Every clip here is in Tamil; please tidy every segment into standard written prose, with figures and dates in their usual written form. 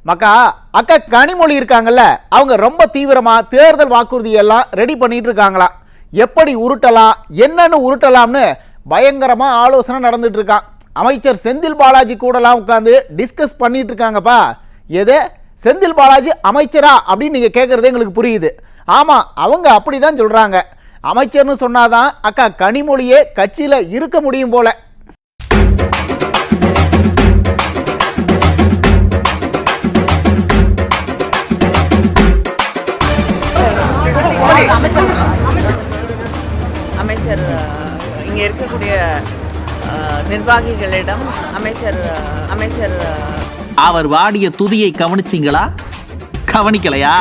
மக்கா அக்கா கனிமொழி இருக்காங்கல்ல, அவங்க ரொம்ப தீவிரமா தேர்தல் வாக்குறுதி எல்லாம் ரெடி பண்ணிட்டு இருக்காங்களாம். எப்படி உருட்டலாம், என்னன்னு உருட்டலாம்னு பயங்கரமா ஆலோசனை நடந்துட்டு இருக்கான். அமைச்சர் செந்தில் பாலாஜி கூடலாம் உட்காந்து டிஸ்கஸ் பண்ணிட்டு இருக்காங்கப்பா. எது, செந்தில் பாலாஜி அமைச்சரா அப்படின்னு நீங்க கேட்கறது எங்களுக்கு புரியுது. ஆமா, அவங்க அப்படிதான் சொல்றாங்க. அமைச்சர்னு சொன்னாதான் அக்கா கனிமொழியே கட்சியில இருக்க முடியும் போல. அமைச்சர் இங்கே இருக்கக்கூடிய நிர்வாகிகளிடம் அமைச்சர் அவர் வாடிய துதியை கவனிச்சிங்களா? கவனிக்கலையா?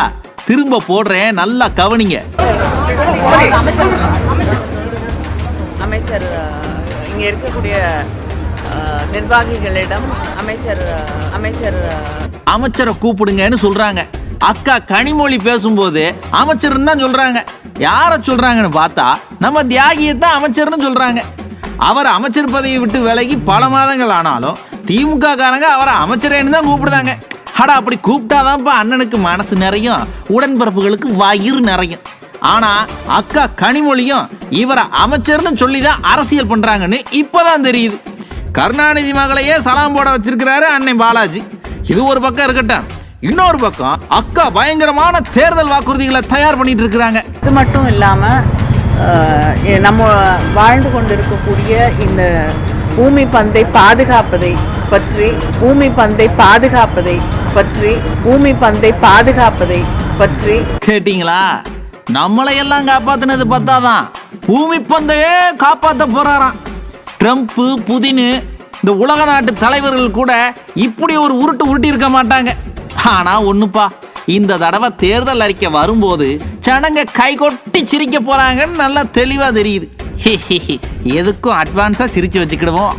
திரும்ப போடுறேன், நல்லா கவனிங்க. அமைச்சர் இங்கே இருக்கக்கூடிய நிர்வாகிகளிடம் அமைச்சரை கூப்பிடுங்கன்னு சொல்றாங்க. அக்கா கனிமொழி பேசும்போது அமைச்சர்னு தான் சொல்றாங்க. யாரை சொல்றாங்கன்னு பார்த்தா நம்ம தியாகியை தான் அமைச்சர்னு சொல்றாங்க. அவர் அமைச்சர் பதவியை விட்டு விலகி பல மாதங்கள் ஆனாலும் திமுக காரங்க அவரை அமைச்சரேன்னு தான் கூப்பிடுதாங்க. அடா, அப்படி கூப்பிட்டாதான்ப்பா அண்ணனுக்கு மனசு நிறையும், உடன்பிறப்புகளுக்கு வயிறு நிறையும். ஆனா அக்கா கனிமொழியும் இவரை அமைச்சர்னு சொல்லி தான் அரசியல் பண்றாங்கன்னு இப்பதான் தெரியுது. கருணாநிதி மகளையே சலாம் போட வச்சிருக்கிறாரு அண்ணன் பாலாஜி. இது ஒரு பக்கம் இருக்கட்டும், இன்னொரு பக்கம் அக்கா பயங்கரமான தேர்தல் வாக்குறுதிகளை தயார் பண்ணிட்டு இருக்கிறாங்க. இது மட்டும் இல்லாம நம்ம வாழ்ந்து கொண்டிருக்கக்கூடிய இந்த பூமி பந்தை பாதுகாப்பதை பற்றி கேட்டீங்களா? நம்மளையெல்லாம் காப்பாத்தினது பத்தாதான், பூமி பந்தையே காப்பாற்ற போறாராம். ட்ரம்ப், புதின், இந்த உலக நாட்டு தலைவர்கள் கூட இப்படி ஒரு உருட்டி இருக்க மாட்டாங்க. ஆனா ஒண்ணுப்பா, இந்த தடவை தேர்தல் அறிக்கை வரும்போது ஜனங்க கை கொட்டி சிரிக்க போறாங்கன்னு நல்லா தெளிவா தெரியுது. எதுக்கும் அட்வான்ஸா சிரிச்சு வச்சுக்கிடுவோம்.